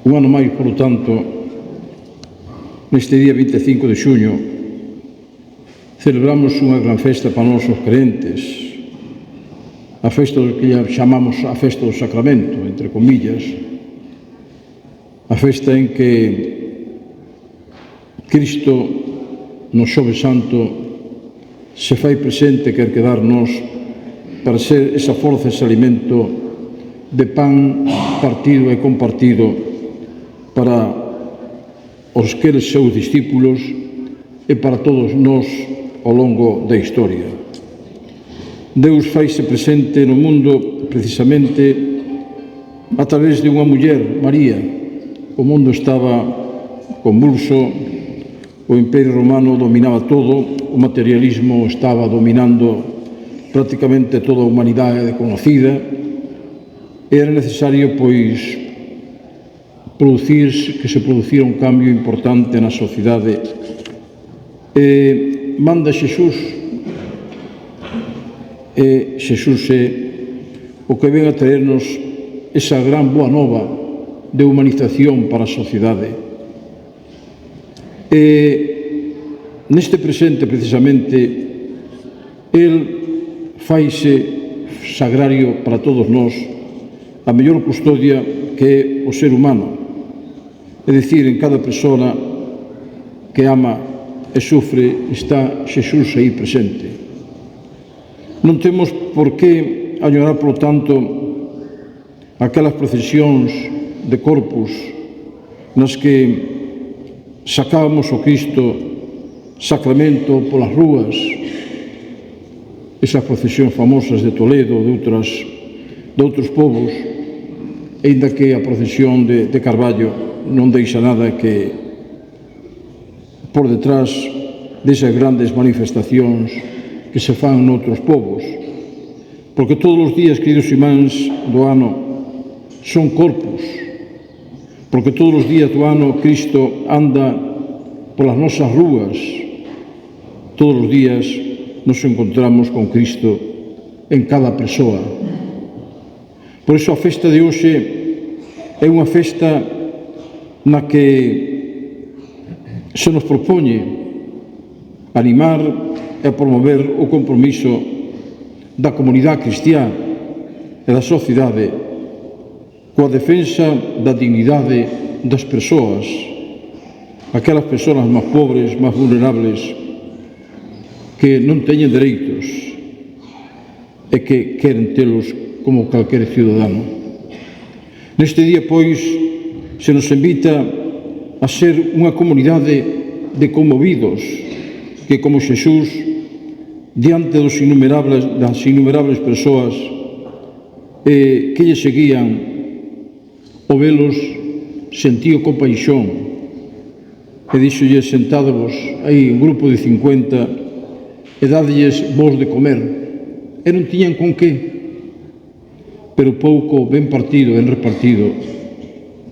Un ano máis, polo tanto, neste día 25 de xuño, celebramos unha gran festa para nós os crentes, a festa que chamamos a festa do sacramento, entre comillas, a festa en que Cristo, no Xoves Santo, se fai presente e quer quedarnos para ser esa forza, ese alimento de pan partido e compartido para os que eles seus discípulos e para todos nós ao longo da historia. Deus faise presente no mundo precisamente a través de unha muller, María. O mundo estaba convulso, o Imperio Romano dominaba todo, o materialismo estaba dominando prácticamente toda a humanidade conocida, e era necesario, pois, que se producira un cambio importante na sociedade. E manda Xesús, e Xesús é o que ven a traernos esa gran boa nova de humanización para a sociedade. E neste presente, precisamente, el faise sagrario para todos nós a mellor custodia que é o ser humano. É dicir, en cada persona que ama e sufre está Xesús aí presente. Non temos por que añorar, polo tanto, aquelas procesións de corpus nas que sacábamos o Cristo sacramento polas rúas, esas procesións famosas de Toledo, de outros povos, aínda que a procesión de Carballo non deixa nada que por detrás desas grandes manifestacións que se fan noutros povos, porque todos os días, queridos irmáns, do ano son corpus, porque todos os días do ano Cristo anda polas nosas rúas, todos os días nos encontramos con Cristo en cada persoa. Por iso a festa de hoxe é unha festa na que se nos propoñe animar e promover o compromiso da comunidade cristiá e da sociedade coa defensa da dignidade das persoas, aquelas persoas máis pobres, máis vulnerables, que non teñen dereitos e que queren telos como calquer cidadano. Neste día, pois, se nos invita a ser unha comunidade de conmovidos que, como Xesús, diante das innumerables persoas que lle seguían, o velos sentío compaixón e díxolle: sentádovos aí un grupo de 50 e dádelles vos de comer. E non tiñan con que, pero pouco ben partido, ben repartido,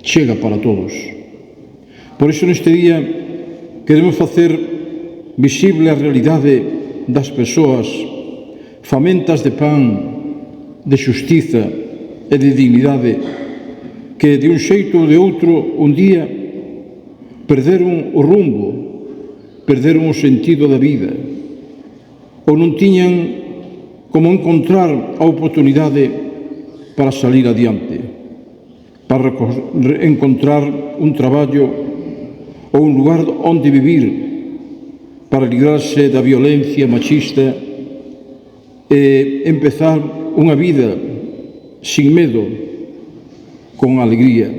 chega para todos. Por iso neste día queremos facer visible a realidade das persoas famentas de pan, de xustiza e de dignidade, que de un xeito ou de outro un día perderon o rumbo, perderon o sentido da vida, ou non tiñan como encontrar a oportunidade para salir adiante, para encontrar un traballo ou un lugar onde vivir, para librarse da violencia machista e empezar unha vida sin medo, con alegría,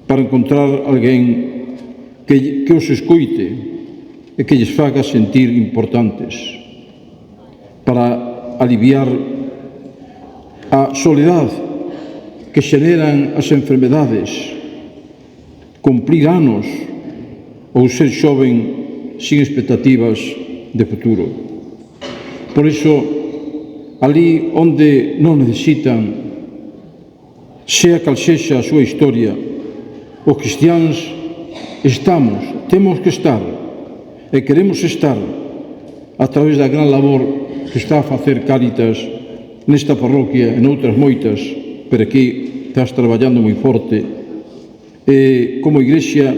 para encontrar alguén que os escoite e que lles faga sentir importantes, para aliviar a soledade que xeneran as enfermedades, cumplir anos ou ser xoven sin expectativas de futuro. Por iso, ali onde non necesitan, sea cal sexa a súa historia, os cristiáns estamos, temos que estar e queremos estar a través da gran labor que está a facer Cáritas nesta parroquia e noutras moitas, pero aquí estás traballando moi forte como Iglesia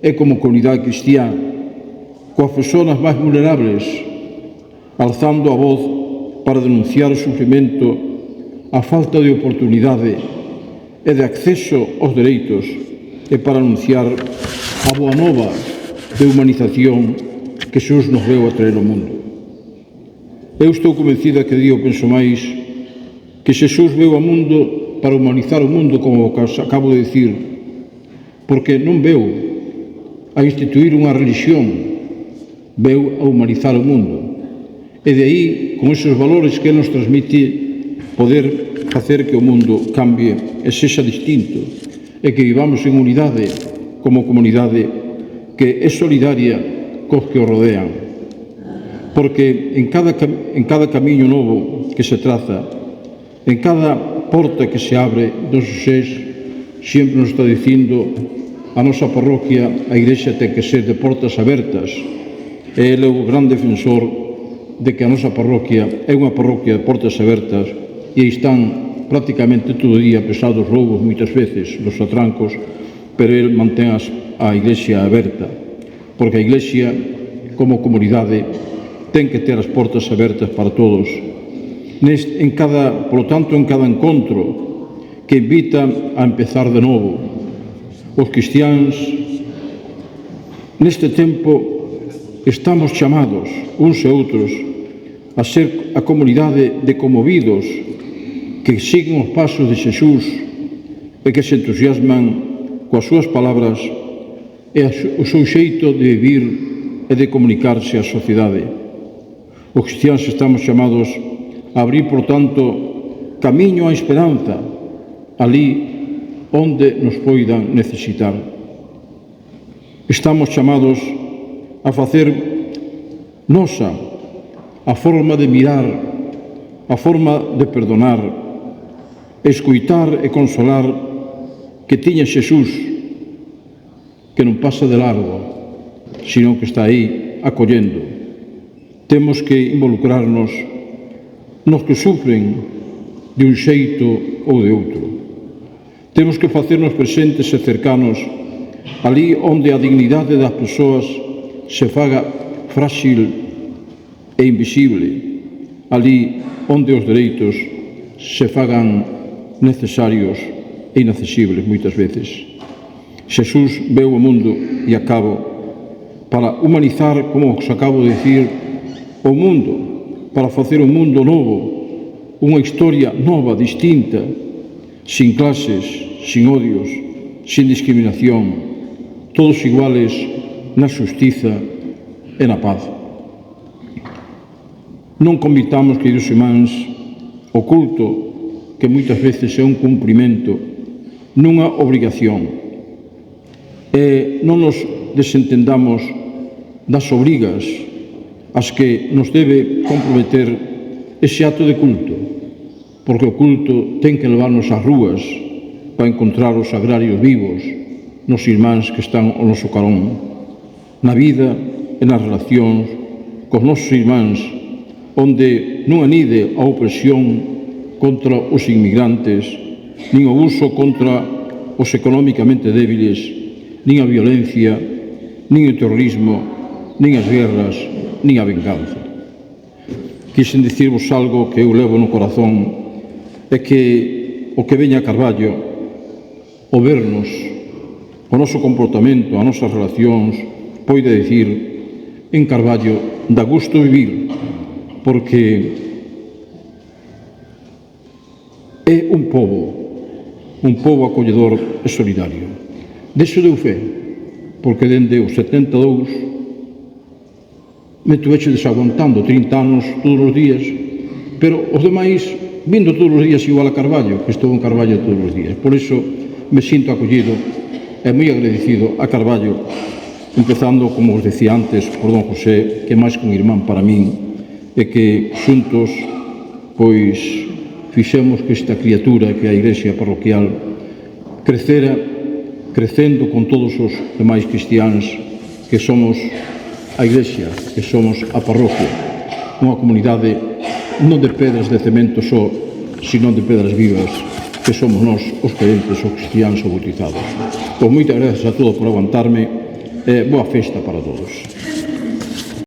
e como comunidade cristiá, coas persoas máis vulnerables, alzando a voz para denunciar o sufrimento, a falta de oportunidade e de acceso aos dereitos, e para anunciar a boa nova de humanización que Xesús nos veu a traer ao mundo. Eu estou convencida, que digo, penso máis, que Xesús veu ao mundo para humanizar o mundo, como acabo de dicir, porque non veu a instituir unha religión, veu a humanizar o mundo. E de aí, con esos valores que nos transmite, poder facer que o mundo cambie e sexa distinto, e que vivamos en unidade como comunidade que é solidaria cos que o rodean. Porque en cada camiño novo que se traza, en cada porta que se abre dos Xosés, sempre nos está dicindo a nosa parroquia, a Igrexa ten que ser de portas abertas, e ele é o gran defensor de que a nosa parroquia é unha parroquia de portas abertas, e aí están prácticamente todo o día, a pesar dos roubos moitas veces, dos atrancos, pero ele mantén a Iglesia aberta, porque a Iglesia, como comunidade, ten que ter as portas abertas para todos. Por lo tanto, en cada encontro que invita a empezar de novo, os cristiáns, neste tempo, estamos chamados, uns e outros, a ser a comunidade de conmovidos que siguen os pasos de Xesús e que se entusiasman coas súas palabras e o seu xeito de vivir e de comunicarse á sociedade. Os cristiáns estamos chamados a abrir, por tanto, camiño á esperanza, ali onde nos poidan necesitar. Estamos chamados a facer nosa a forma de mirar, a forma de perdonar, escoitar e consolar que tiña Xesús, que non pasa de largo, sino que está aí acollendo. Temos que involucrarnos nos que sufren de un xeito ou de outro. Temos que facernos presentes e cercanos ali onde a dignidade das persoas se faga frágil e invisible, ali onde os dereitos se fagan necesarios e inaccesibles moitas veces. Xesús veu ao mundo, e acabo, para humanizar, como os acabo de dicir, o mundo, para facer un mundo novo, unha historia nova, distinta, sin clases, sin odios, sin discriminación, todos iguales na xustiza e na paz. Non convirtamos, queridos irmáns, o culto, que moitas veces é un cumprimento, nunha obrigación, e non nos desentendamos das obrigas as que nos debe comprometer ese acto de culto, porque o culto ten que levarnos ás rúas para encontrar os sagrarios vivos nos irmáns que están ao noso carón, na vida e nas relacións cos nosos irmáns, onde non anide a opresión contra os inmigrantes, nin o abuso contra os económicamente débiles, nin a violencia, nin o terrorismo, nin as guerras, nin a venganza. Quixen dicirvos algo que eu levo no corazón, é que o que veña a Carballo, o vernos, o noso comportamento, as nosas relacións, poide dicir, en Carballo dá gusto vivir, porque é un pobo acolledor e solidario. Deso deu fe, porque dende os 72 me tuveche desaguantando 30 anos todos os días, pero os demais vindo todos os días igual a Carballo, que estou en Carballo todos os días. Por iso me sinto acollido e moi agradecido a Carballo, empezando, como os decía antes, por don José, que é máis que un irmán para min, e que xuntos, pois, fixemos que esta criatura, que é a Igrexa parroquial, crecendo con todos os demais cristiáns que somos a Igrexa, que somos a parroquia, unha comunidade non de pedras de cemento só, sino de pedras vivas, que somos nós os crentes, os cristianos ou bautizados. Pois moitas gracias a todos por aguantarme e boa festa para todos.